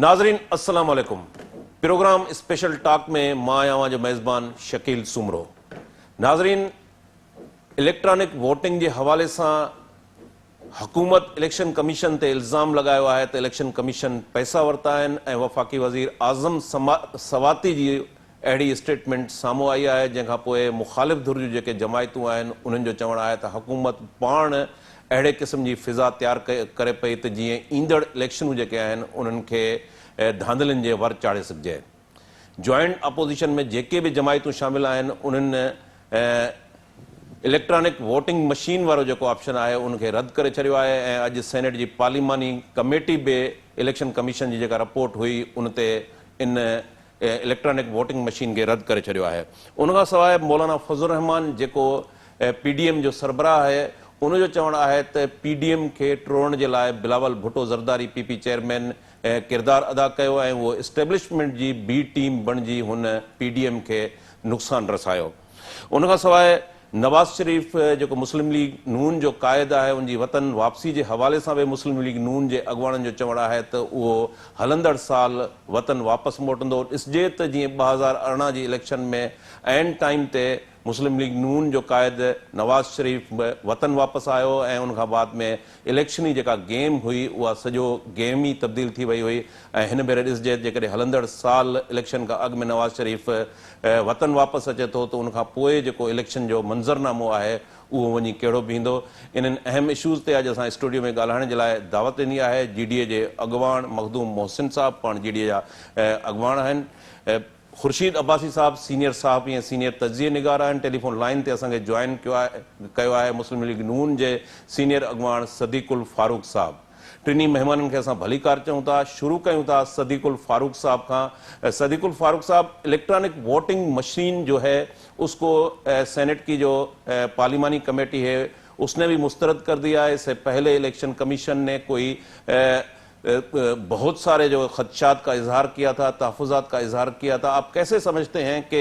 नाजरीन अस्सलाम वालेकुम। प्रोग्राम स्पेशल टॉक में मां आवां जो मेज़बान शकील सुमरो। नाजरीन, इलेक्ट्रॉनिक वोटिंग के हवाले से हुकूमत इलेक्शन कमीशन ते इल्ज़ाम लगायो है तो इलेक्शन कमीशन पैसा वरता है। वफाकी वज़ीर आज़म सवाती जी अड़ी स्टेटमेंट सामू आई है, जैखां पोइ मुखालिफ धुर जो जेके जमायतूं आहिनि उन्हनि जो चवणु आहे त हुकूमत पाण अहिड़े क़िस्म जी फिज़ा तैयार करे पई त जीअं ईंदड़ इलेक्शनूं जेके आहिनि उन्हनि खे धांधलियुनि जे वर चाढ़े सघिजे। जॉइंट अपोजिशन में जेके भी जमायतूं शामिल आहिनि उन्हनि इलेक्ट्रॉनिक वोटिंग मशीन वारो जेको ऑप्शन आहे उनखे रद्द करे छॾियो आहे ऐं अॼु सेनेट जी पार्लिमानी कमेटी बि इलेक्शन कमीशन जी जेका रिपोर्ट हुई उन ते इन इलेक्ट्रॉनिक वोटिंग मशीन खे रद्द करे छॾियो आहे। उनखां सवाइ मौलाना फज़लुर रहमान जेको PDM जो सरबराह आहे उनजो चवणु आहे त PDM खे टोड़ण जे लाइ बिलावल भुट्टो ज़रदारी PP चेयरमैन किरदारु अदा कयो ऐं उहो इस्टेब्लिशमेंट जी B टीम बणिजी हुन PDM खे नुक़सानु रसायो। उनखां सवाइ नवाज़ शरीफ़ जेको मुस्लिम लीग नून जो क़ाइद आहे उनजी वतन वापसी जे हवाले सां बि मुस्लिम लीग नून जे अॻुवाणनि जो चवणु आहे त उहो हलंदड़ साल वतन वापसि मोटंदो। ॾिसिजे त जीअं 2018 जी इलेक्शन में एंड टाइम ते मुस्लिम लीग नून जो क़ाइद नवाज़ शरीफ़ वतन वापसि आयो ऐं उनखां बाद में इलेक्शनी जेका गेम हुई उहा सॼो गेम ई तब्दील थी वई हुई। ऐं हिन भेरे ॾिसिजे जेकॾहिं हलंदड़ साल इलेक्शन खां अॻु में नवाज़ शरीफ़ वतन वापसि अचे थो त उनखां पोइ जेको इलेक्शन जो मंज़रनामो आहे उहो वञी कहिड़ो बीहंदो। इन्हनि अहम इशूज़ ते अॼु असां स्टूडियो में ॻाल्हाइण जे लाइ दावत ॾिनी आहे। GDA जे अॻुवाण मखदूम मोहसिन साहब पाण GDA जा अॻुवाण आहिनि। खुर्शीद अब्बासी साहब सीनियर साहब ऐं सीनियर तजिए निगार आहिनि। टेलीफोन लाइन ते असांखे जॉइन कयो आहे मुस्लिम लीग नून जे सीनियर अॻुवाण सदीकुल फारूक साहब। टिनी महिमाननि खे असां भलीकार चऊं था। शुरू कयूं था सदीकुल फारूक साहब खां। सदीकुल फारूक साहब, इलेक्ट्रॉनिक वोटिंग मशीन जो है उसको सेनेट की जो पार्लिमानी कमेटी है उसने भी मुस्तरद कर दिया है। इससे पहले इलेक्शन कमीशन ने कोई बहुत सारे जो खदशात का इजहार किया था, तहफ़्फ़ुज़ात का इजहार किया था। आप कैसे समझते हैं कि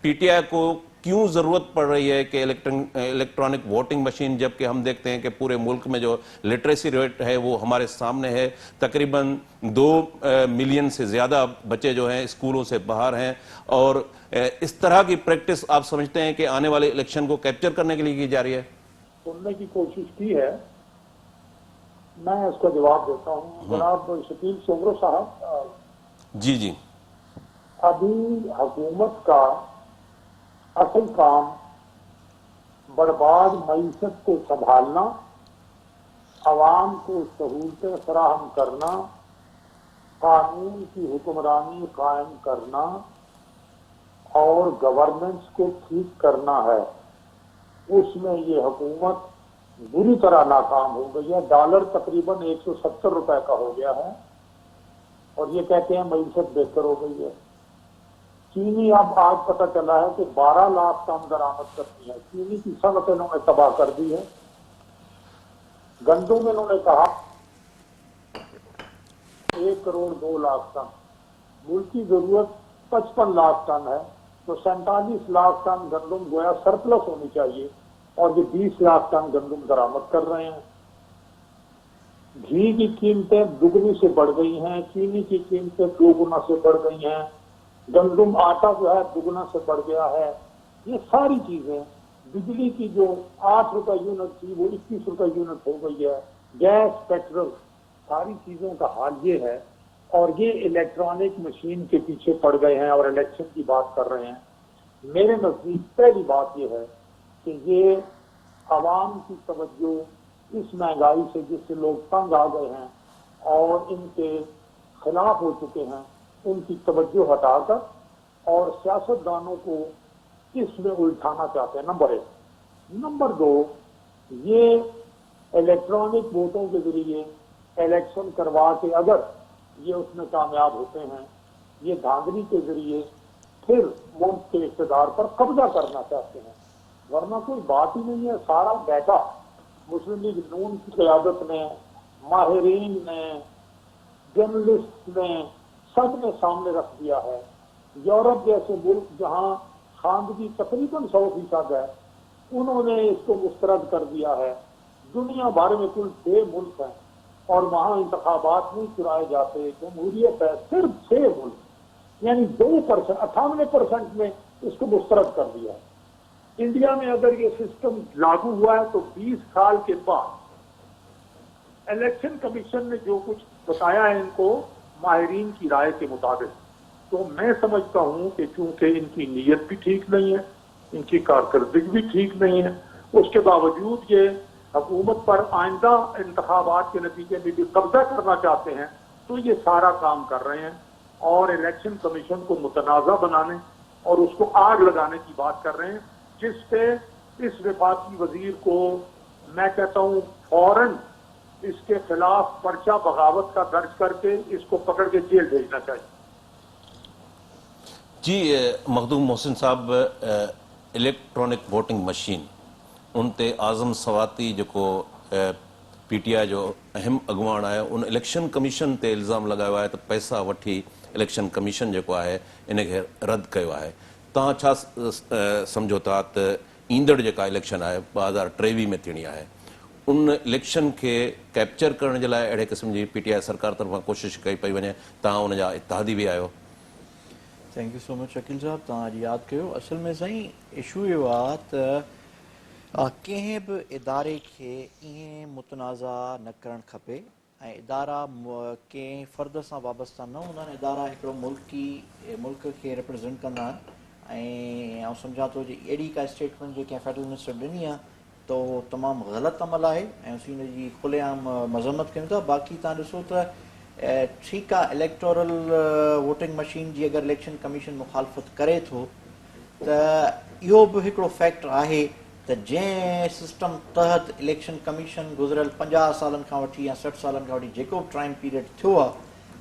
PTI को क्यों ज़रूरत पड़ रही है कि इलेक्ट्रॉनिक वोटिंग मशीन, जबकि हम देखते हैं कि पूरे मुल्क में जो लिटरेसी रेट है वो हमारे सामने है। तकरीबन 2 मिलियन से ज़्यादा बच्चे जो हैं स्कूलों से बाहर हैं और इस तरह की प्रैक्टिस आप समझते हैं कि आने वाले इलेक्शन को कैप्चर करने के लिए की जा रही है? सुनने की कोशिश की है, मैं इसका जवाब देता हूँ। जनाब शकील सुमरो साहब, जी, अभी हुकूमत का असल काम बर्बाद मईशत को संभालना, अवाम को सहूलतें फराहम करना, कानून की हुक्मरानी कायम करना और गवर्नेंस को ठीक करना है। उसमें ये हुकूमत बुरी तरह नाकाम हो गई है। डॉलर तकरीबन 170 रुपए का हो गया है और ये कहते हैं मईशत बेहतर हो गई है। चीनी अब आज पता चला है कि 12 लाख टन दरामद करती है। चीनी की सनत इन्होंने तबाह कर दी है। गंदम इन्होंने कहा 1 करोड़ 2 लाख टन, मुल्क की जरूरत 55 लाख टन है, तो 47 लाख टन गंदम गोया सरप्लस होनी चाहिए और ये 20 लाख टन गंदम दरामद कर रहे हैं। घी की कीमतें दुगनी से बढ़ गई हैं, चीनी की कीमतें 2 गुना से बढ़ गई हैं, गंदम आटा जो है 2 गुना से बढ़ गया है। ये सारी चीजें, बिजली की जो 8 रुपए यूनिट थी वो 21 रुपए यूनिट हो गई है, गैस पेट्रोल, सारी चीजों का हाल ये है। और ये इलेक्ट्रॉनिक मशीन के पीछे पड़ गए हैं और इलेक्शन की बात कर रहे हैं। मेरे नजदीक पहली बात यह है कि ये आवाम की तवज्जो इस महंगाई से जिससे लोग तंग आ गए हैं और इनके खिलाफ हो चुके हैं, उनकी तवज्जो हटाकर और सियासतदानों को इसमें उलझाना चाहते हैं, नंबर 1। नंबर 2, ये इलेक्ट्रॉनिक वोटों के जरिए इलेक्शन करवा के अगर ये उसमें कामयाब होते हैं, ये धांधली के जरिए फिर मुल्क के इक़्तिदार पर कब्जा करना चाहते हैं। वरना कोई बात ही नहीं है। सारा डाटा मुस्लिम लीग नून की क़यादत ने, माहिरीन ने, जर्नलिस्ट ने, सब ने सामने रख दिया है। यूरोप जैसे मुल्क जहां खामदगी तकरीबन 100% है, उन्होंने इसको मुस्तरद कर दिया है। दुनिया भर में कुल 6 मुल्क हैं اور وہاں انتخابات نہیں کرائے جاتے. جمہوریت ہے صرف 6 ملک یعنی 2%, 98% میں اس کو مسترد کر دیا. انڈیا میں اگر یہ سسٹم لاگو ہوا ہے تو 20 سال کے بعد الیکشن کمیشن نے جو کچھ بتایا ہے ان کو ماہرین کی رائے کے مطابق, تو میں سمجھتا ہوں کہ چونکہ ان کی نیت بھی ٹھیک نہیں ہے, ان کی کارکردگی بھی ٹھیک نہیں ہے, اس کے باوجود یہ حکومت پر آئندہ انتخابات کے نتیجے میں بھی قبضہ کرنا چاہتے ہیں, تو یہ سارا کام کر رہے ہیں اور الیکشن کمیشن کو متنازع بنانے اور اس کو آگ لگانے کی بات کر رہے ہیں, جس پہ اس وفاقی وزیر کو میں کہتا ہوں فوراً اس کے خلاف پرچہ بغاوت کا درج کر کے اس کو پکڑ کے جیل بھیجنا چاہیے. جی مخدوم محسن صاحب, الیکٹرانک ووٹنگ مشین ان تے اعظم سواتی جو پی ٹی آئی جو اہم اگوان ہے ان الیکشن کمیشن تے الزام لگایا ہے تو پیسہ وٹھی الیکشن کمیشن جو ہے ان کے رد کیا ہے. تاں چھا سمجھو تا ایندڑ جا الیکشن ہے 2023 میں تھینی ہے, ان الیکشن کے کیپچر کرنے کے لیے اڑے قسم کی پی ٹی آئی سرکار طرف کوشش کئی پی وے, تا ان جا اتحادی بھی آयो. تھینک یو سو مچ شکیل صاحب, تاج یاد کयो. اصل میں سائیں ایشو یہ بات कंहिं बि इदारे खे ईअं मुतनाज़ा न करणु खपे ऐं इदारा कंहिं फ़र्द सां वाबस्ता न हूंदा आहिनि. इदारा हिकिड़ो मुल्क खे रिप्रेज़ेंट कंदा आहिनि ऐं सम्झां थो जी अहिड़ी का स्टेटमेंट जेके फेडरल मिनिस्टर ॾिनी आहे त उहो तमामु ग़लति अमल आहे ऐं असीं हुन जी खुलेआम मज़म्मत कयूं था. बाक़ी तव्हां ॾिसो त ठीकु आहे इलेक्टोरल वोटिंग मशीन जी अगरि इलेक्शन कमीशन मुखालफ़त करे थो त इहो बि हिकिड़ो फैक्टर आहे त जंहिं सिस्टम तहत इलेक्शन कमीशन गुज़िरियल 50 सालनि खां वठी या 60 सालनि खां वठी जेको बि टाइम पीरियड थियो आहे,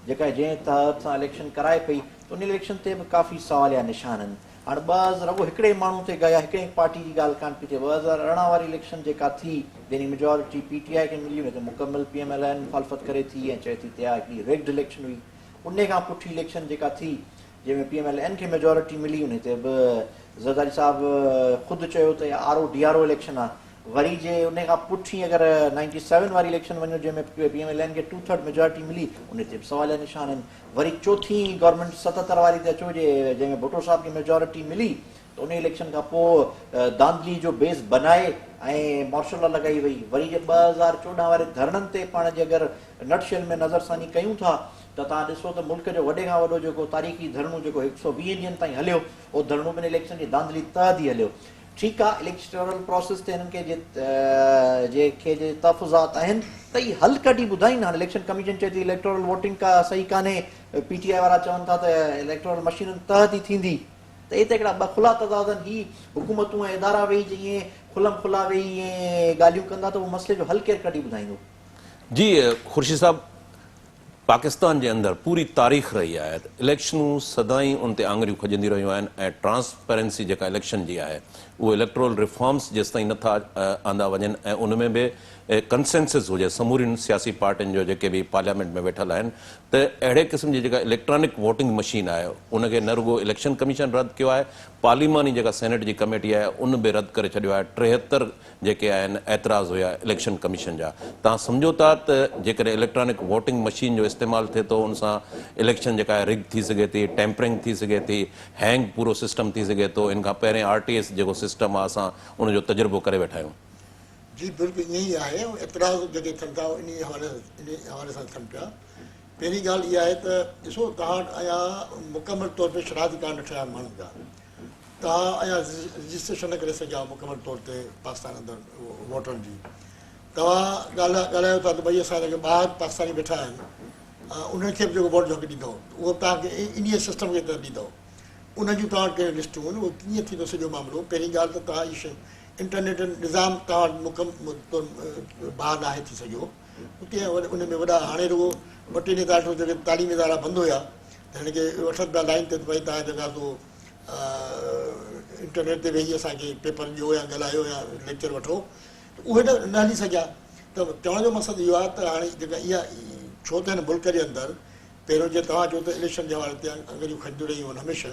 जेका जंहिं तहत सां इलेक्शन कराए पई, त उन इलेक्शन ते बि काफ़ी सवाल या निशान आहिनि. हाणे 2000 रुॻो हिकिड़े माण्हू ते गया, हिकिड़े पार्टी जी ॻाल्हि कान पई थिए. 2018 वारी इलेक्शन जेका थी जंहिंजी मेजॉरिटी PTI खे मिली, हुन ते मुकमल PMLN मुखालफ़त करे थी ऐं चए थी त हिकिड़ी रिग्ड इलेक्शन हुई. उन खां पुठी इलेक्शन जेका थी जंहिंमें PMLN खे मेजॉरिटी मिली, उन ते बि ज़रदारी साहिबु ख़ुदि चयो त RO DRO इलेक्शन आहे. वरी जे उन खां पुठी अगरि 97 वारी इलेक्शन वञो जंहिंमें PMLN खे 2/3 मेजॉरिटी मिली, उन ते बि सवाल या निशान आहिनि. वरी चोथी गवर्नमेंट 77 वारी ते अचो जे जंहिंमें भुट्टो साहिब खे मेजॉरिटी मिली, त उन इलेक्शन खां पोइ दांधली जो बेस बनाए ऐं मार्शल लॉ लॻाई वई. वरी जे 2014 वारे धरणनि ते पाण जे अगरि नटशेल में नज़रसानी कयूं था त तव्हां ॾिसो त मुल्क जो वॾे खां वॾो जेको तारीख़ी धरणो जेको 120 ॾींहंनि ताईं हलियो, उहो धरणो बिन इलेक्शन जी दांधली तहत ई हलियो. ठीकु आहे, इलेक्टोरल प्रोसेस ते हिननि खे जेके जे तहफ़ुज़ात आहिनि त इहे हल कढी ॿुधाईंदा. हाणे इलेक्शन कमीशन चए थी इलेक्टोरल वोटिंग का सही कान्हे, PTI वारा चवनि था त इलेक्टोरल मशीननि तहत ई थींदी. त इहे त हिकिड़ा ॿ खुला तज़ाद आहिनि. ही हुकूमतूं ऐं इदारा वेही ईअं खुलम खुला वेही ईअं ॻाल्हियूं कंदा त उहो मसइले जो हल केरु कढी ॿुधाईंदो. जी खुर्शीद साहब, पाकिस्तान के अंदर पूरी तारीख़ रही है इलेक्शनूं सदाई उन ते आंगरियूं खजंदी रहियूं आहिनि ऐं ट्रांसपेरेंसी जेका इलेक्शन जी आहे उहे इलेक्टोरल रिफॉर्म्स जेसिताईं नथा आंदा वञनि ऐं उन में बि कंसेंसस हुजे समूरियुनि सियासी पार्टियुनि जो जेके बि पार्लियामेंट में वेठल आहिनि त अहिड़े क़िस्म जी जेका इलेक्ट्रॉनिक वोटिंग मशीन आहे उनखे न रुॻो इलेक्शन कमीशन रद्द कयो आहे, पार्लिमानी जेका सेनेट जी कमेटी आहे उन बि रद्द करे छॾियो आहे. 73 जेके आहिनि एतिराज़ हुया इलेक्शन कमीशन जा. तव्हां सम्झो था त जेकॾहिं इलेक्ट्रॉनिक वोटिंग मशीन जो इस्तेमालु थिए थो उन सां इलेक्शन जेका आहे रिग थी सघे थी, टेम्परिंग थी सघे थी, हैंग पूरो सिस्टम थी सघे थो. इन खां पहिरियों RTS जेको सिस्टम आहे असां उनजो तजुर्बो करे वेठा आहियूं. जी बिल्कुलु ईअं ई आहे. एतिराज़ जेके थियनि था इन हवाले सां थियनि पिया. पहिरीं ॻाल्हि इहा आहे त ॾिसो तव्हां अञा मुकमल तौर ते शराधी कान न ठहिया माण्हुनि जा. तव्हां अञा रजिस्ट्रेशन न करे सघिया मुकमल तौर ते पाकिस्तान अंदरि वोटरनि जी. तव्हां ॻाल्हायो था त भई असां जेके ॿाहिरि पाकिस्तानी वेठा आहिनि उन्हनि खे बि जेको वोट जो हक़ ॾींदव उहो तव्हांखे इन सिस्टम खे त ॾींदव. उन्हनि जूं तव्हां कहिड़ियूं लिस्टूं आहिनि, उहो कीअं थींदो सॼो मामिलो. पहिरीं ॻाल्हि त तव्हां इहा इंटरनेट निज़ाम तव्हां मुकमल तौर ॿाहिरि न आहे थी सघियो. उते उन में वॾा हाणे रुॻो 2-3 इदारा जेके तालीमी इदारा बंदि हुया त हिन खे वठनि पिया लाइन ते भई तव्हां जेका सो इंटरनेट ते वेही असांखे पेपर ॾियो या ॻाल्हायो या लेक्चर वठो, उहे न हली सघिया. त चवण जो मक़सदु इहो आहे त हाणे जेका इहा छो त हिन मुल्क जे अंदरि पहिरियों जीअं तव्हां चओ त इलेक्शन जे हवाले ते अंगरियूं खजंदियूं रहियूं आहिनि हमेशह,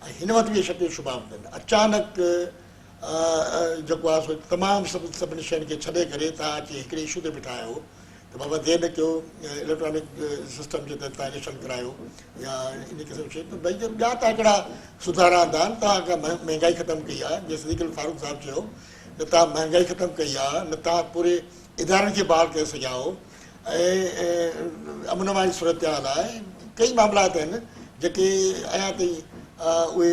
ऐं हिन वक़्तु इहे शकियूं शुभाव आहिनि. अचानक जेको आहे सो तमामु सभिनी शयुनि खे छॾे करे तव्हां अची हिकिड़े इशू ते बीठा आहियो त त बाबा देरि न कयो इलेक्ट्रॉनिक सिस्टम जे तहत तव्हां इलेक्शन करायो या इन क़िस्म जी शइ त भई ॿिया त हिकिड़ा सुधारा हूंदा आहिनि तव्हां का महांगाई ख़तमु कई आहे जीअं सदीक़ फारूक साहिबु चयो न तव्हां महांगाई ख़तमु कई आहे न तव्हां पूरे इदारनि खे बहाल करे सघिया हो ऐं अमन वारी सूरत हाल आहे कई मामलात आहिनि जेके अञा ताईं उहे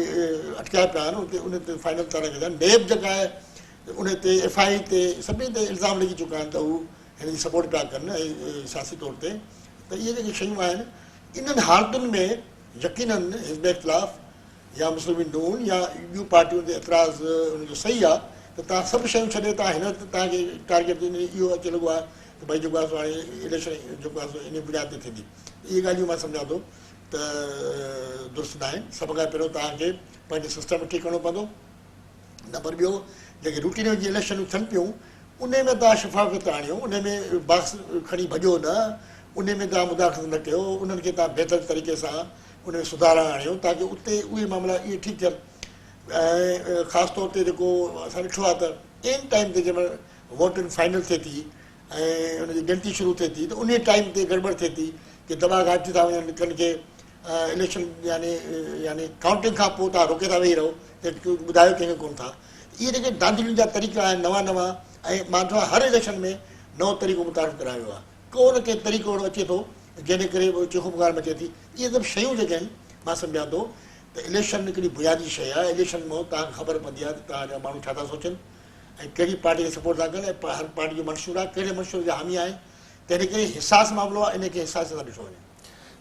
अटकिया पिया आहिनि उते उन ते फाइनल तरह कया नेब जेका आहे उन ते FI ते सभिनी ते इल्ज़ाम लॻी चुका आहिनि त हू हिन जी सपोर्ट पिया कनि ऐं सियासी तौर ते त इहे जेके शयूं आहिनि इन्हनि हालतुनि में यकीनन हिज़्ब इख़्तिलाफ़ या मुस्लिम नून या ॿियूं पार्टियुनि ते एतिराज़ उनजो सही आहे त तव्हां सभु शयूं छॾे तव्हां हिन तव्हांखे टारगेट इहो अची लॻो आहे त भई जेको आहे सो हाणे इलेक्शन जेको आहे सो इन बुनियाद ते थींदी इहे ॻाल्हियूं मां सम्झां थो त दुरुस्त न आहिनि सभ खां पहिरियों तव्हांखे पंहिंजो सिस्टम ठीकु करिणो पवंदो नंबर ॿियो जेके रूटीन जी इलेक्शनूं थियनि पियूं उन में तव्हां शफ़ाफ़त आणियो उन में बॉक्स खणी भॼो न उन में तव्हां मुदाख़लत न कयो उन्हनि खे तव्हां बहितर तरीक़े सां उन में सुधारा आणियो ताकी उते उहे मामला इहे ठीकु थियनि ऐं ख़ासि तौर ते जेको असां ॾिठो आहे त एन टाइम ते जंहिंमहिल वोटिंग फाइनल थिए थी ऐं उनजी गिनती शुरू थिए थी त उन टाइम ते गड़बड़ थिए थी की दॿा घाटिजी था वञनि कंहिंखे इलेक्शन यानी काउंटिंग खां पोइ तव्हां रोके था वेही रहो त ॿुधायो कंहिंखे कोन था इहे जेके धांधलियुनि जा तरीक़ा आहिनि नवां नवां ऐं मां ॾिठो आहे हर इलेक्शन में नओं तरीक़ो मुतारिफ़ करायो आहे को न के तरीक़ो अहिड़ो अचे थो जंहिंजे करे चोखो पुकार मचे थी इहे सभु शयूं जेके आहिनि मां सम्झां थो त इलेक्शन हिकिड़ी बुनियादी शइ आहे इलेक्शन में तव्हांखे ख़बर पवंदी आहे त तव्हांजा माण्हू छा था सोचनि ऐं कहिड़ी पार्टी खे सपोर्ट था कनि ऐं हर पार्टी जो मंशूर आहे कहिड़े मंशूर जा हामी आहिनि तंहिं करे हिसास मामिलो आहे इन खे हिसास सां ॾिठो वञे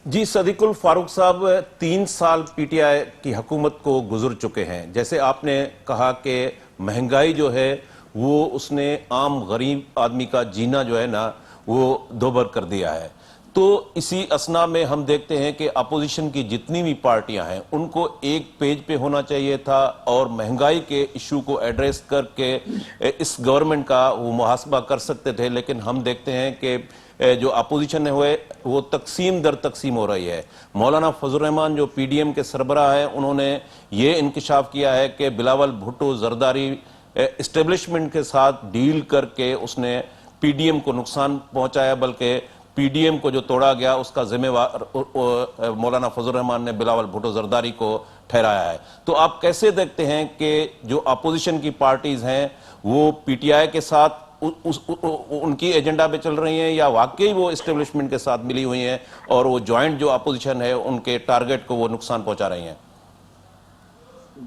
जी सदीकुल फारूक साहब 3 साल PTI की हुकूमत को गुजर चुके हैं जैसे आपने कहा कि महंगाई जो है वो उसने आम गरीब आदमी का जीना जो है ना वो दोबर कर दिया है तो इसी असना में हम देखते हैं कि अपोजिशन की जितनी भी पार्टियां हैं उनको एक पेज पे होना चाहिए था और महंगाई के इशू को एड्रेस करके इस गवर्नमेंट का वो मुहासबा कर सकते थे लेकिन हम देखते हैं कि जो अपोजिशन है वो तकसीम दर तकसीम हो रही है मौलाना फजल रहमान जो PDM के सरबराह है उन्होंने ये इंकिशाफ किया है कि बिलावल भुट्टो जरदारी एस्टेब्लिशमेंट के साथ डील करके उसने PDM को नुकसान पहुंचाया बल्कि PDM को जो तोड़ा गया उसका जिम्मेवार मौलाना फजल रहमान ने बिलावल भुट्टो जरदारी को ठहराया है तो आप कैसे देखते हैं कि जो अपोजिशन की पार्टीज हैं वो PTI के साथ उनकी एजेंडा पे चल रही हैं या वाकई वो एस्टेब्लिशमेंट के साथ मिली हुई हैं और वो जॉइंट जो अपोजिशन है उनके टारगेट को वो नुकसान पहुंचा रही हैं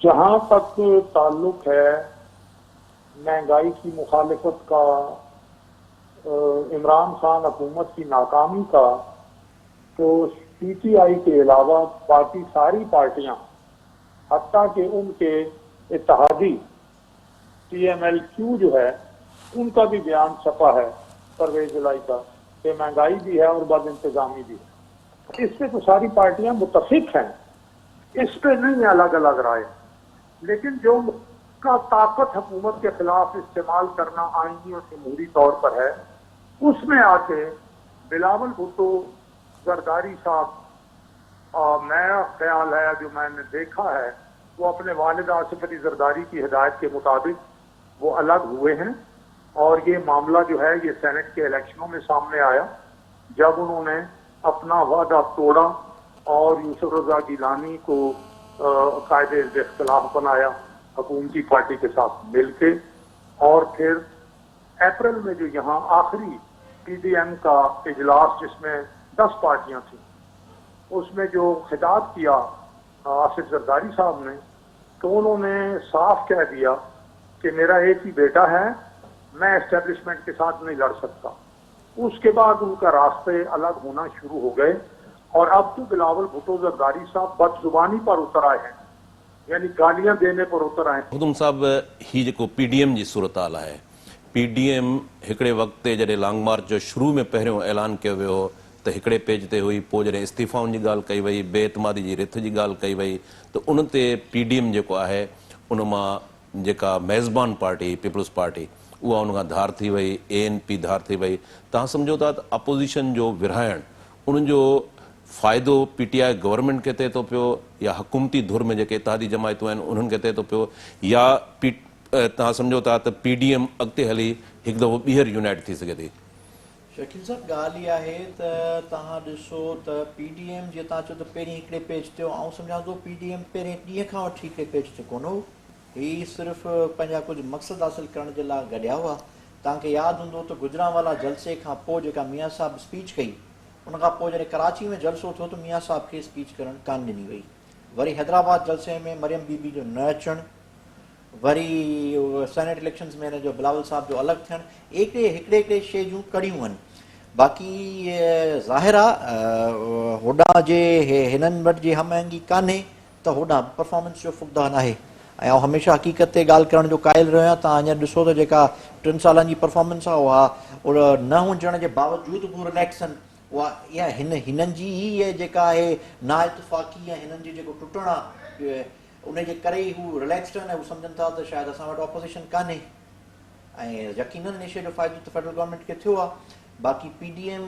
जहां तक ताल्लुक है महंगाई की मुखालिफत का इमरान खान हुकूमत की नाकामी का तो PTI के अलावा बाकी सारी पार्टियां हत्ता कि उनके इत्तेहादी TMLQ जो है उनका भी बयान छपा है परवेज जुलाई का कि महंगाई भी है और बद इंतजामी भी है इस पे तो सारी पार्टियां मुत्तफिक हैं इस पे नहीं अलग अलग राय लेकिन जो का ताकत हुकूमत के खिलाफ इस्तेमाल करना आईनी और जमहूरी तौर पर है उसमें आके बिलावल भुट्टो जरदारी साहब मेरा ख्याल है जो मैंने देखा है वो अपने वालिद आसिफ अली जरदारी की हिदायत के मुताबिक वो अलग हुए हैं और ये मामला जो है ये सेनेट के इलेक्शनों में सामने आया जब उन्होंने अपना वादा तोड़ा और यूसुफ रजा गिलानी को कायदे इख्तिलाफ बनाया हुकूमती पार्टी के साथ मिलके और फिर अप्रैल में जो यहाँ आखिरी PDM का इजलास जिसमें 10 पार्टियां थी उसमें जो खिताब किया आसिफ जरदारी साहब ने तो उन्होंने साफ कह दिया कि मेरा एक ही बेटा है मैं एस्टेब्लिशमेंट के साथ नहीं लड़ सकता उसके बाद उनका रास्ते अलग होना शुरू हो गए और अब तो बिलावल भुट्टो जरदारी साहब बदजुबानी पर उतर आए हैं यानी गालियां देने पर उतर आए हुदुम साहब ही जो PDM जी सूरत हाल है PDM हिकिड़े वक़्त जॾहिं लॉन्ग मार्च जो शुरू में पहिरियों ऐलान कयो वियो त हिकिड़े पेज ते हुई पोइ जॾहिं इस्तीफ़ाउनि जी ॻाल्हि कई वई बेइतमादी जी रिथ जी ॻाल्हि कई वई त उन ते PDM जेको आहे उन मां जेका मेज़बान पार्टी पीपल्स पार्टी उहा उन खां धार थी वई ANP धार थी वई तव्हां सम्झो था त अपोजिशन जो विरहाइण उन्हनि जो फ़ाइदो PTI गवर्नमेंट खे थिए थो पियो या हुकूमती धुर में जेके इत्तेहादी जमायतूं आहिनि उन्हनि खे थिए थो पियो या तव्हां सम्झो था त PDM अॻिते हली हिकु दफ़ो ॿीहर यूनाइट थी सघे थी शकील साहब ॻाल्हि इहा आहे त तव्हां ॾिसो त PDM जीअं तव्हां चओ त पहिरीं हिकिड़े पेज ते ऐं सम्झां थो PDM पहिरें ॾींहं खां वठी हिकिड़े पेज ते कोन हो, हीअ सिर्फ़ु पंहिंजा कुझु मक़सद हासिल करण जे लाइ गॾिया हुआ। तव्हांखे यादि हूंदो त गुजरांवाला जलसे खां पोइ जेका मियां साहिब स्पीच कई, उन खां पोइ जॾहिं कराची में जलसो थियो त मियां साहिब खे स्पीच करणु कान ॾिनी वई। वरी हैदराबाद जलसे में मरियम बीबी जो न अचणु, वरी सेनेट इलेक्शन्स में हिन जो बिलावल साहिब जो अलॻि थियणु, हिकिड़े शइ जूं कड़ियूं आहिनि। बाक़ी ज़ाहिर आहे होॾां जे हिननि वटि जी हमआहंगी कान्हे त होॾां परफॉर्मेंस जो फुक़दान आहे। ऐं आउं हमेशह हक़ीक़त ते ॻाल्हि करण जो क़ाइल रहियो आहियां। तव्हां अञा ॾिसो त जेका 3 सालनि जी परफॉर्मेंस आहे उहा न हुजण जे बावजूदि बि रिलैक्स आहिनि। उहा इहा हिननि जी ई जेका आहे ना इतफ़ाक़ी ऐं हिननि जी जेको टुटणु आहे उनजे करे ई हू रिलैक्सड आहिनि ऐं हू सम्झनि था त शायदि असां वटि ऑपोज़िशन कान्हे। ऐं यकीननि इन शइ जो फ़ाइदो त फेडरल गवर्नमेंट खे थियो आहे। बाक़ी PDM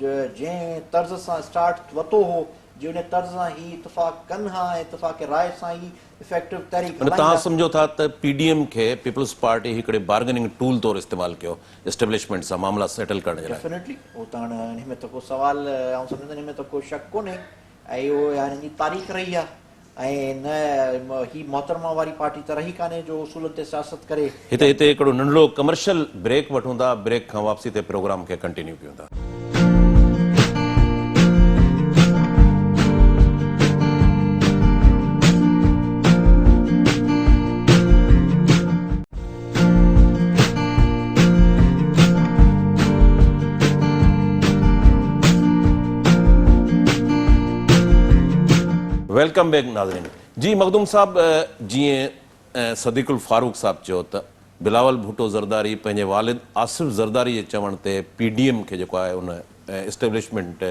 जंहिं तर्ज़ सां स्टार्ट वरितो हो, जे उन तर्ज़ सां ही इतफ़ाक़ कनि हा ऐं इतफ़ाक़ राय सां ई इफेक्टिव तहरीक तव्हां सम्झो था त PDM खे पीपल्स पार्टी हिकिड़े बार्गेनिंग टूल तौरु इस्तेमालु कयो एस्टेब्लिशमेंट सां मामला सेटल करण जे लाइ? डेफिनेटली उहो त हाणे हिन में त को सुवाल ऐं सम्झंदो हिन में त को शक कोन्हे। ऐं इहो हाणे जी तारीख़ रही आहे ऐं न ही मोहतरमा वारी पार्टी त रही कान्हे जो उसूलनि ते सियासत करे। हिते हिकिड़ो नंढड़ो कमर्शियल ब्रेक वठूं था, ब्रेक खां वापसी ते प्रोग्राम खे कंटिन्यू कयूं था। वेलकम बैक नाज़रीन जी। मखदूम साहब, जीअं सदीकुल फारूक साहब चयो त बिलावल भुट्टो ज़रदारी पंहिंजे वालिद आसिफ ज़रदारी जे चवण ते PDM खे जेको आहे उन एस्टेब्लिशमेंट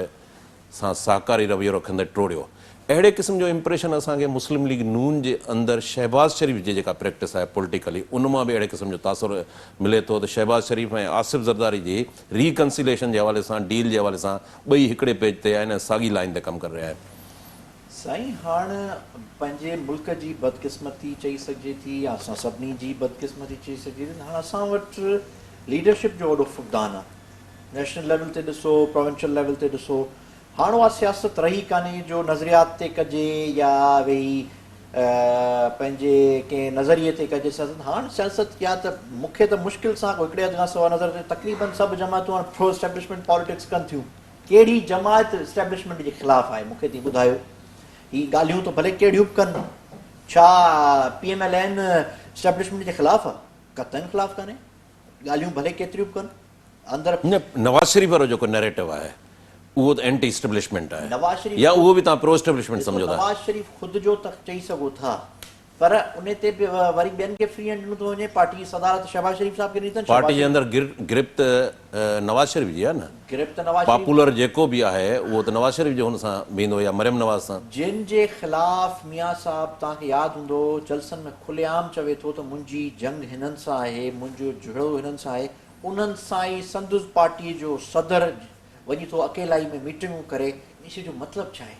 सां सहकारी रवैयो रखंदे टोड़ियो। अहिड़े क़िस्म जो इम्प्रेशन असांखे मुस्लिम लीग नून जे अंदरि शहबाज़ शरीफ़ जी जेका प्रैक्टिस आहे पॉलिटिकली, उन मां बि अहिड़े क़िस्म जो तासुर मिले थो त शहबाज़ शरीफ़ ऐं आसिफ ज़रदारी जी रिकंसिलेशन जे हवाले सां, डील जे हवाले सां ॿई हिकिड़े पेज ते आहिनि, साॻी लाइन ते कमु करे रहिया आहिनि। साईं, हाणे पंहिंजे मुल्क जी बदकिस्मती चई सघिजे थी या असां सभिनी जी बदकिस्मती चई सघिजे थी। हाणे असां वटि लीडरशिप जो वॾो फुक़दान आहे। नेशनल लेवल ते ॾिसो, प्रोविंशियल लेवल ते ॾिसो, हाणे उहा सियासत रही कान्हे जो नज़रियात ते कजे या वेही पंहिंजे कंहिं नज़रिए ते कजे सियासत। हाणे सियासत या त मूंखे त मुश्किल सां को हिकिड़े हथ खां सवा नज़र ते तक़रीबन सभु जमातूं हाणे प्रो एस्टेब्लिशमेंट पॉलिटिक्स कनि थियूं। कहिड़ी जमात एस्टेब्लिशमेंट जे ख़िलाफ़ु आहे मूंखे थी ॿुधायो? ही ॻाल्हियूं त भले कहिड़ियूं बि कनि, छा PMLN एस्टेब्लिशमेंट जे ख़िलाफ़ु आहे? कतनि ख़िलाफ़ु कान्हे। ॻाल्हियूं भले केतिरियूं बि कनि अंदरि। नवाज़ शरीफ़ वारो जेको नैरेटिव आहे उहो त एंटी एस्टेब्लिशमेंट आहे, नवाज़ शरीफ़ या उहो बि तव्हां प्रो एस्टेब्लिशमेंट सम्झो था? नवाज़ शरीफ़ ख़ुदि जो त चई सघो था, पर उन ते बि वरी ॿियनि खे फ्री हैंड ॾिनो थो वञे। पार्टी जी सदारत शहबाज़ शरीफ़ साहिब खे ॾिनी अथनि। पार्टी जे अंदरि गिरफ़्त नवाज़ शरीफ़ जी आहे न। गिरफ़्त नवाज़ पॉपुलर जेको बि आहे उहो त नवाज़ शरीफ़ जो हुन सां बीहंदो या मरियम नवाज़ सां। जिन जे ख़िलाफ़ मियां साहिब तव्हांखे यादि हूंदो जलसनि में खुलेआम चवे थो त मुंहिंजी जंग हिननि सां आहे, मुंहिंजो जुड़ो हिननि सां आहे, उन्हनि सां ई संदुस पार्टीअ जो सदर वञी थो अकेलाई में मीटिंगूं करे। इन शइ जो मतिलबु छा आहे?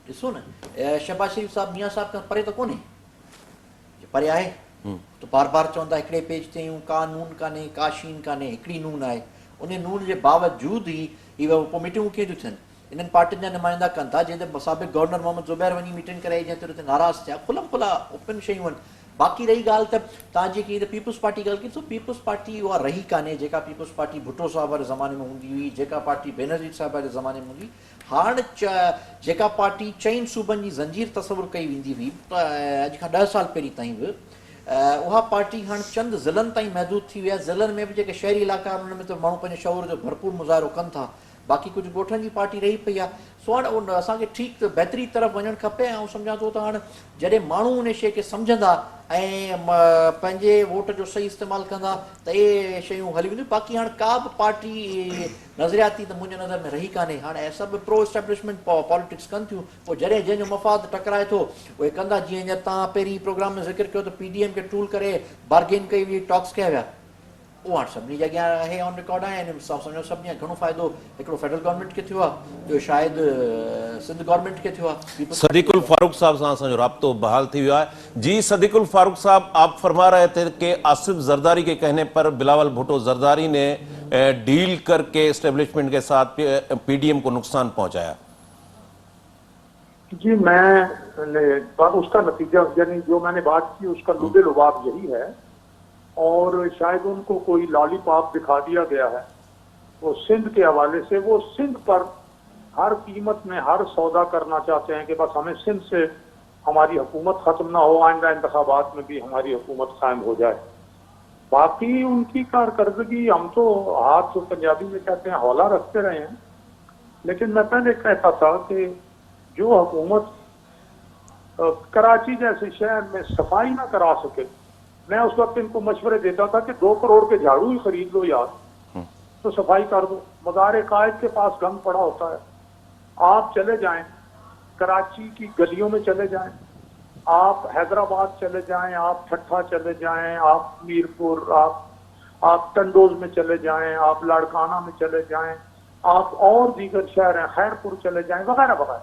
ॾिसो न, शहबाज़ शरीफ़ साहिबु मियां साहिब खां परे त कोन्हे, परे आहे त बार बार चवंदा हिकिड़े पेज ते आहियूं, का नून कान्हे, का शीन कान्हे, हिकिड़ी नून आहे। उन नून जे बावजूदि ई पोइ मीटिंगूं कीअं थियूं थियनि? इन्हनि पार्टियुनि जा नुमाइंदा कनि था, जंहिं ते साबिक़ गवर्नर मोहम्मद ज़ुबैर वञी मीटिंग कराई, जंहिं ते नाराज़ थिया, खुलम खुला ओपन शयूं आहिनि। बाक़ी रही ॻाल्हि त तव्हां जेकी पीपुल्स पार्टी ॻाल्हि कई, पीपुल्स पार्टी उहा रही कान्हे जेका पीपुल्स पार्टी भुट्टो साहिब वारे ज़माने में हूंदी हुई, जेका पार्टी बेनज़ीर साहिब वारे ज़माने में हूंदी। हाणे जेका पार्टी चइनि सूबनि जी ज़ंजीर तसवुरु कई वेंदी हुई अॼु खां 10 साल पहिरीं ताईं बि, उहा पार्टी हाणे चंद ज़िलनि ताईं महदूद थी वई आहे। ज़िलनि में बि जेके शहरी इलाइक़ा आहिनि उन में त माण्हू पंहिंजे शौर जो भरपूर मुज़ाहिरो कनि था। बाक़ी कुझु ॻोठनि जी पार्टी रही पई आहे। सो हाणे उन असांखे ठीकु त बहितरी तरफ़ वञणु खपे। ऐं सम्झां थो त हाणे जॾहिं माण्हू उन शइ खे सम्झंदा ऐं पंहिंजे वोट जो सही इस्तेमालु कंदा त इहे शयूं हली वेंदियूं। बाक़ी हाणे का बि पार्टी नज़रियाती त मुंहिंजे नज़र में रही कान्हे। हाणे सभु प्रो एस्टेब्लिशमेंट पॉलिटिक्स कनि थियूं। पोइ जॾहिं जंहिंजो मफ़ाद टकराए थो उहे कंदा। जीअं तव्हां पहिरीं प्रोग्राम में ज़िक्र कयो त PDM खे टूल करे बार्गेन कई हुई, टॉक्स कया विया। उहो हाणे सभिनी जॻह आहे ऑन रिकॉर्ड आहे, ऐं साफ़ सम्झो सभिनी घणो फ़ाइदो हिकिड़ो फेडरल गवर्नमेंट खे थियो आहे, ॿियो शायदि सिंध गवर्नमेंट खे थियो आहे। सदीकुल फारूक साहब सां असांजो राब्तो बहाल थी वियो आहे। जी सदीकुल फारूक साहब, आप फरमा रहे थे कि आसिफ जरदारी के कहने पर बिलावल भुट्टो जरदारी ने डील करके एस्टेब्लिशमेंट के साथ पीडीएम को नुकसान पहुंचाया। जी उसका नतीजा यानी जो मैंने बात की उसका लुबे लुबाब यही है, और शायद उनको कोई लॉलीपॉप दिखा दिया गया है वो सिंध के हवाले से। वो सिंध पर हर कीमत में हर सौदा करना चाहते हैं कि बस हमें सिंध से हमारी हुकूमत खत्म ना हो, आइंदा इंतखाबात में भी हमारी हुकूमत कायम हो जाए। बाकी उनकी कारकर्दगी हम तो हाथ तो पंजाबी में कहते हैं हौला रखते रहे हैं, लेकिन मैं पहले कहता था कि जो हुकूमत कराची जैसे शहर में सफाई ना करा सके, मैं उस वक्त इनको मशवरे देता था कि 2 करोड़ के झाड़ू ही खरीद लो यार, तो सफाई कर दो। मज़ार कायद के पास गंद पड़ा होता है, आप चले जाएं कराची की गलियों में चले जाएं, आप हैदराबाद चले जाएं, आप ठट्ठा चले जाएं, आप मीरपुर, आप टंडोज में चले जाएं, आप लाड़काना में चले जाएं, आप और दीगर शहर हैं खैरपुर चले जाएं वगैरह वगैरह,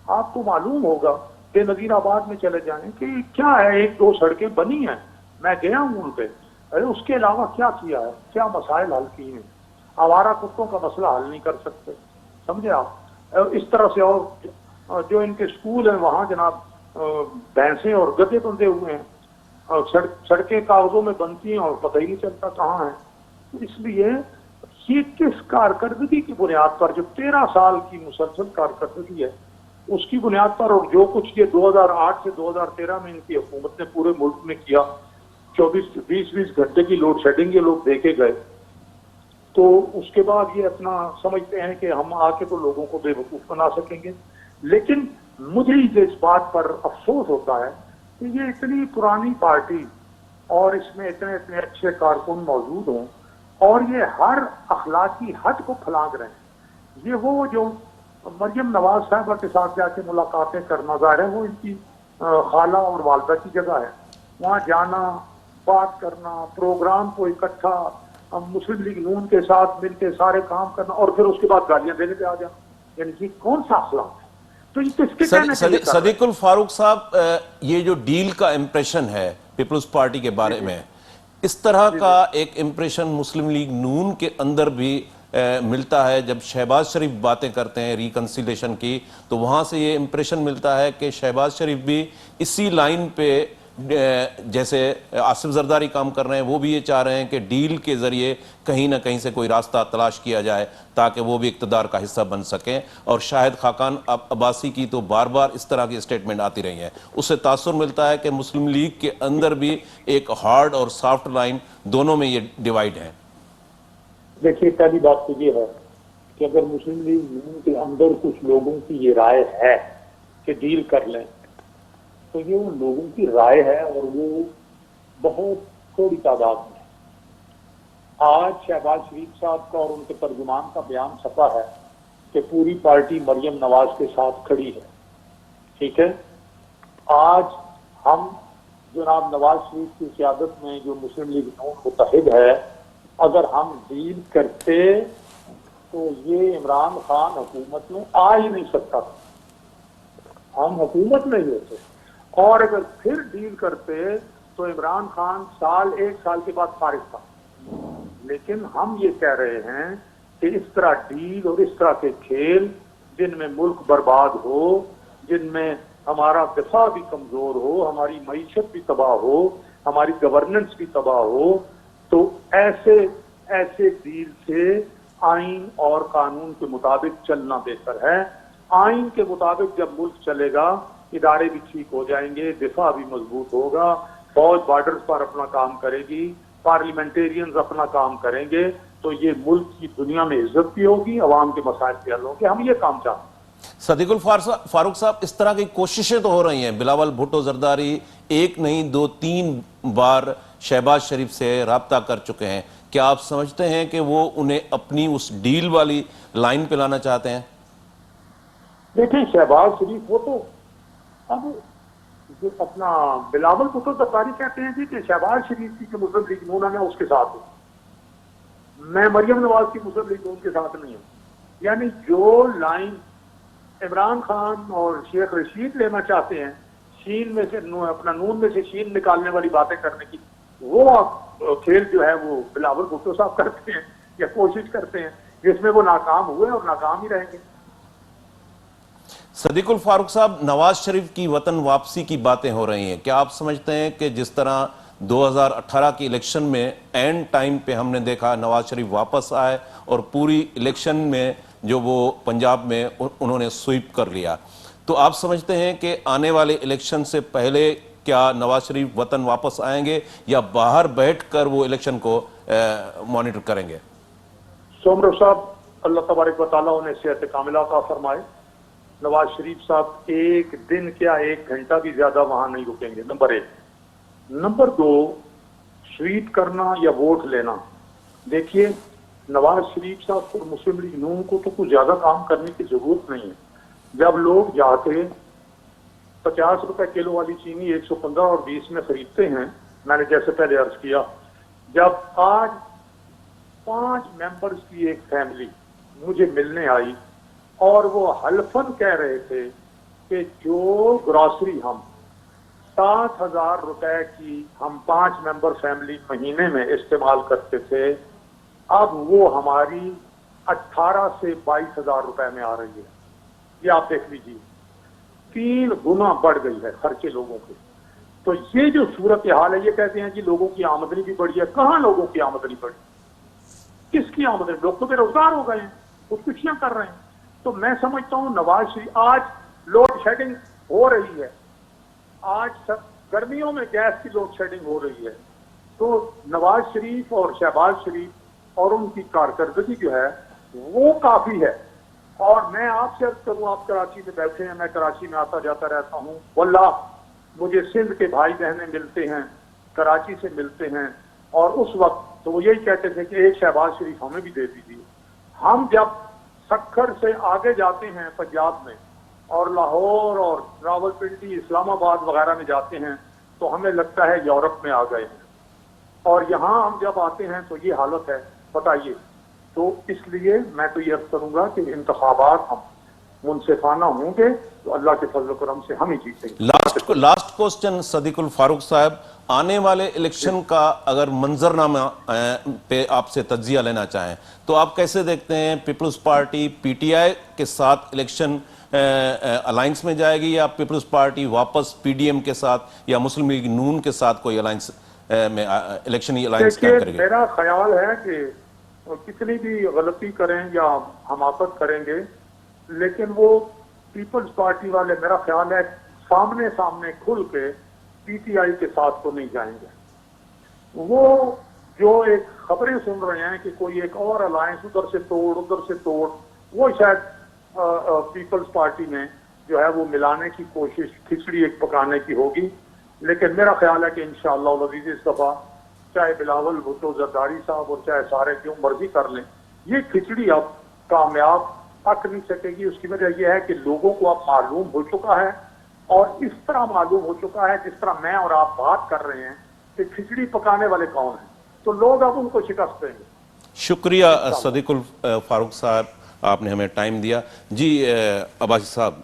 आपको मालूम होगा कि नजीराबाद में चले जाएं कि क्या है, 1-2 सड़कें बनी हैं, मैं गया हूं उन पे। अरे उसके अलावा क्या किया है, क्या मसाइल हल किए हैं? आवारा कुत्तों का मसला हल नहीं कर सकते, समझे आप। इस तरह से और जो इनके स्कूल हैं वहां जनाब भैंसें और गधे बंधे हुए हैं, सड़कें कागजों में बनती हैं और पता ही नहीं चलता कहाँ है। तो इसलिए ये किस कारकर्दगी की बुनियाद पर, जो 13 साल की मुसलसल कारकर्दगी है उसकी बुनियाद पर, और जो कुछ ये 2008 से 2013 में इनकी हुकूमत ने पूरे मुल्क में किया, 20 घंटे की लोड शेडिंग ये लोग देके गए, तो उसके बाद ये अपना समझते हैं कि हम आके तो लोगों को बेवकूफ बना सकेंगे। लेकिन मुझे इस बात पर अफसोस होता है कि ये इतनी पुरानी पार्टी और इसमें इतने इतने अच्छे कारकुन मौजूद हों और ये हर अखलाकी हद को फलांग रहे हैं। ये वो जो मरियम नवाज साहबा के साथ जाके मुलाकातें करना, ज़ाहिर है वो इनकी खाला और वालदा की जगह है, वहाँ जाना, बात करना, प्रोग्राम को इकट्ठा मुस्लिम लीग नून के साथ मिलकर सारे काम करना और फिर उसके बाद गालियां देने पे आ जाना, यानी कि कौन सा अखलाक है? तो ये किसके कहने के लिए कर रहे हैं? सदीकुल फारूक साहब, ये जो डील का इंप्रेशन है पीपल्स पार्टी के बारे में, इस तरह का एक इंप्रेशन मुस्लिम लीग नून के अंदर भी मिलता है। जब शहबाज शरीफ बातें करते हैं रिकंसिलेशन की, तो वहां से ये इंप्रेशन मिलता है कि शहबाज शरीफ भी इसी लाइन पे जैसे आसिफ जरदारी काम कर रहे हैं, वो भी ये चाह रहे हैं कि डील के जरिए कहीं ना कहीं से कोई रास्ता तलाश किया जाए ताकि वो भी इक़्तिदार का हिस्सा बन सकें। और शाहिद खाकान अब्बासी की तो बार बार इस तरह की स्टेटमेंट आती रही है, उससे तासुर मिलता है कि मुस्लिम लीग के अंदर भी एक हार्ड और सॉफ्ट लाइन, दोनों में ये डिवाइड है। देखिए, पहली बात तो ये है कि अगर मुस्लिम लीग के अंदर कुछ लोगों की ये राय है कि डील कर लें, तो ये उन लोगों की राय है और वो बहुत थोड़ी तादाद में है। आज शहबाज शरीफ साहब का और उनके तर्जुमान का बयान छपा है कि पूरी पार्टी मरियम नवाज के साथ खड़ी है, ठीक है। आज हम जनाब नवाज शरीफ की क़यादत में जो मुस्लिम लीग नून मुत्तहिद है, अगर हम डील करते तो ये इमरान खान हुकूमत में आ ही नहीं सकता था, हम हुकूमत में ही होते। और अगर फिर डील करते तो इमरान खान 1 साल के बाद फारिग था। लेकिन हम ये कह रहे हैं कि इस तरह डील और इस तरह के खेल जिनमें मुल्क बर्बाद हो, जिनमें हमारा दिफा भी कमजोर हो, हमारी मईशत भी तबाह हो, हमारी गवर्नेंस भी तबाह हो, तो ऐसे डील से आइन और कानून के मुताबिक चलना बेहतर है। आइन के मुताबिक जब मुल्क चलेगा, इदारे भी ठीक हो जाएंगे, दिफा भी मजबूत होगा, फौज बॉर्डर्स पर अपना काम करेगी, पार्लियामेंटेरियंस अपना काम करेंगे, तो ये मुल्क की दुनिया में इज्जत भी होगी, अवाम के मसाइल भी हल होंगे। हम ये काम चाहते हैं। सदीकुल फारूक साहब, इस तरह की कोशिशें तो हो रही हैं। बिलावल भुट्टो जरदारी 1 नहीं 2-3 बार शहबाज शरीफ से राब्ता कर चुके हैं। क्या आप समझते हैं कि वो उन्हें अपनी उस डील वाली लाइन पे लाना चाहते हैं? देखिए, शहबाज शरीफ वो तो अब जो अपना बिलावल भुट्टो जरदारी कहते हैं जी कि शहबाज शरीफ की जो मुस्लिम लीग नून है उसके साथ है। میں مریم نواز کی مسلم لیگ نون کے ساتھ نہیں ہوں. یعنی جو لائن عمران خان اور شیخ رشید لینا چاہتے ہیں شین میں سے اپنا نون میں سے شین نکالنے والی باتیں کرنے کی, وہ کھیل جو ہے وہ بلاول بھٹو صاحب کرتے ہیں یا کوشش کرتے ہیں, جس میں وہ ناکام ہوئے اور ناکام ہی رہیں گے. صدیق الفاروق صاحب, نواز شریف کی وطن واپسی کی باتیں ہو رہی ہیں, کیا آپ سمجھتے ہیں کہ جس طرح 2018 کی الیکشن میں اینڈ ٹائم پہ ہم نے دیکھا نواز شریف واپس آئے اور پوری الیکشن میں جو وہ پنجاب میں انہوں نے سویپ کر لیا, تو آپ سمجھتے ہیں کہ آنے والے الیکشن سے پہلے کیا نواز شریف وطن واپس آئیں گے یا باہر بیٹھ کر وہ الیکشن کو مانیٹر کریں گے؟ سومرو صاحب, اللہ تبارک و تعالیٰ انہیں صحت کاملہ عطا فرمائے. نواز شریف صاحب ایک دن کیا ایک گھنٹہ بھی زیادہ وہاں نہیں رکیں گے, نمبر 1. نمبر 2, سویپ کرنا یا ووٹ لینا. دیکھیے نواز شریف صاحب کو مسلم لیگ نون کو تو کچھ زیادہ کام کرنے کی ضرورت نہیں ہے. جب لوگ جا کے 50 روپے کلو والی چینی 115 اور 20 میں خریدتے ہیں, میں نے جیسے پہلے عرض کیا, جب آج 5 ممبرز کی ایک فیملی مجھے ملنے آئی اور وہ حلفاً کہہ رہے تھے کہ جو گراسری ہم 60,000 روپے کی ہم 5 ممبر فیملی مہینے میں استعمال کرتے تھے, اب وہ ہماری 18 سے 22,000 روپے میں آ رہی ہے. یہ آپ دیکھ لیجیے 3 گنا بڑھ گئی ہے خرچے لوگوں کے. تو یہ جو صورتحال ہے, یہ کہتے ہیں کہ لوگوں کی آمدنی بھی بڑھی ہے. کہاں لوگوں کی آمدنی بڑھی, کس کی آمدنی؟ لوگ تو بے روزگار ہو گئے ہیں, خودکشیاں کر رہے ہیں. تو میں سمجھتا ہوں نواز شریف, آج لوڈ شیڈنگ ہو رہی ہے, آج گرمیوں میں گیس کی لوڈ شیڈنگ ہو رہی ہے, تو نواز شریف اور شہباز شریف اور ان کی کارکردگی جو ہے وہ کافی ہے. اور میں آپ سے عرض کروں, آپ کراچی میں بیٹھے ہیں, میں کراچی میں آتا جاتا رہتا ہوں, واللہ مجھے سندھ کے بھائی بہنیں ملتے ہیں, کراچی سے ملتے ہیں, اور اس وقت تو وہ یہی کہتے تھے کہ ایک شہباز شریف ہمیں بھی دے دیجیے. ہم جب سکھر سے آگے جاتے ہیں پنجاب میں اور لاہور اور راول پنڈی اسلام آباد وغیرہ میں جاتے ہیں تو ہمیں لگتا ہے یورپ میں آ گئے ہیں, اور یہاں ہم جب آتے ہیں تو یہ حالت ہے. بتائیے. تو اس لیے میں تو یہ عرض کروں گا کہ انتخابات ہم منصفانہ ہوں گے تو اللہ کے فضل و کرم سے ہم ہی جیتیں گے. لاسٹ کوسچن صدیق الفاروق صاحب, آنے والے الیکشن کا اگر منظرنامہ پہ آپ سے تجزیہ لینا چاہیں تو آپ کیسے دیکھتے ہیں؟ پیپلز پارٹی پی ٹی آئی کے ساتھ الیکشن الائنس میں جائے گی یا پیپلز پارٹی واپس پی ڈی ایم کے ساتھ یا مسلم لیگ نون کے ساتھ کوئی الائنس میں الیکشنی الائنس قائم کرے گی؟ میرا خیال ہے کہ کتنی بھی غلطی کریں یا حماقت کریں گے, لیکن وہ پیپلز پارٹی والے میرا خیال ہے سامنے کھل کے پی ٹی آئی کے ساتھ تو نہیں جائیں گے. وہ جو ایک خبریں سن رہے ہیں کہ کوئی ایک اور الائنس ادھر سے توڑ, وہ شاید پیپلز پارٹی میں جو ہے وہ ملانے کی کوشش, کھچڑی ایک پکانے کی ہوگی. لیکن میرا خیال ہے کہ انشاءاللہ العزیز اس دفعہ چاہے بلاول بھٹو زرداری صاحب اور چاہے سارے کیوں مرضی کر لیں, یہ کھچڑی اب کامیاب پک نہیں سکے گی. اس کی وجہ یہ ہے کہ لوگوں کو اب معلوم ہو چکا ہے, اور اس طرح معلوم ہو چکا ہے جس طرح میں اور آپ بات کر رہے ہیں کہ کھچڑی پکانے والے کون ہیں, تو لوگ اب ان کو شکست دیں گے. شکریہ صدیق الفاروق صاحب, آپ نے ہمیں ٹائم دیا. جی عباسی صاحب,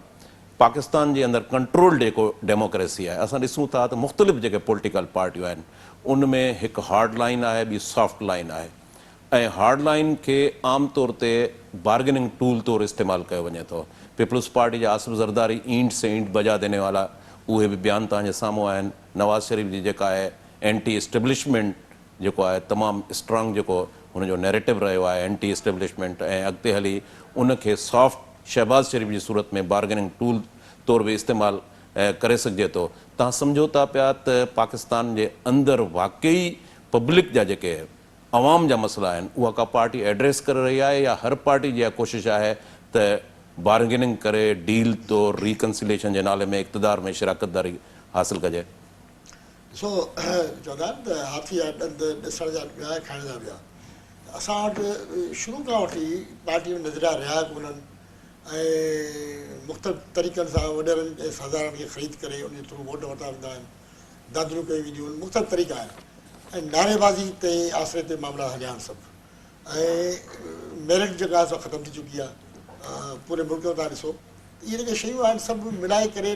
پاکستان جے اندر کنٹرول ڈیموکریسی ہے. اساں ॾिसूं था त मुख़्तलिफ़ जेके पॉलिटिकल पार्टियूं आहिनि उन में हिकु हार्ड लाइन आहे, ॿी सॉफ्ट लाइन आहे, ऐं हार्ड लाइन खे आम तौर ते बार्गेनिंग टूल तौरु इस्तेमालु कयो वञे थो. पीपल्स पार्टी जा आसिफ ज़रदारी ईंट से ईंट बजा देने वाला, उहे बि बयान तव्हांजे साम्हूं आहिनि. नवाज़ शरीफ़ जी जेका आहे एंटी एस्टेब्लिशमेंट जेको आहे तमामु स्ट्रॉन्ग जेको हुनजो नैरेटिव रहियो आहे एंटी एस्टेब्लिशमेंट, ऐं अॻिते हली उनखे सॉफ्ट शहबाज़ शरीफ़ जी सूरत में बार्गेनिंग टूल तौरु बि इस्तेमालु करे सघिजे थो. तव्हां सम्झो था पिया त पाकिस्तान जे अंदरि वाकई पब्लिक जा जेके अवाम जा मसइला आहिनि उहा का पार्टी एड्रेस करे रही आहे, या हर पार्टी जी कोशिशि आहे त बार्गेनिंग करे डील तौरु रिकन्सिलेशन जे नाले में इक़्तिदार में शिराकतदारी हासिल कजे? ॾिसो, चवंदा आहिनि त हाथी जा ॾंद ॾिसण जा ॿिया खाइण जा ॿिया. असां वटि शुरू खां वठी पार्टी में नज़रिया रहिया कोन्हनि, ऐं मुख़्तलिफ़ तरीक़नि सां वॾेरनि जे हज़ारनि खे ख़रीद करे उन जे थ्रू वोट वरिता वेंदा आहिनि, दादरियूं कई वेंदियूं आहिनि, मुख़्तलिफ़ तरीक़ा आहिनि, ऐं नारेबाज़ी ते आसिरे ते मामला हलिया आहिनि सभु. ऐं मेरिट जेका आहे ख़तमु थी चुकी आहे पूरे मुल्क में। तव्हां ॾिसो इहे जेके शयूं आहिनि सभु मिलाए करे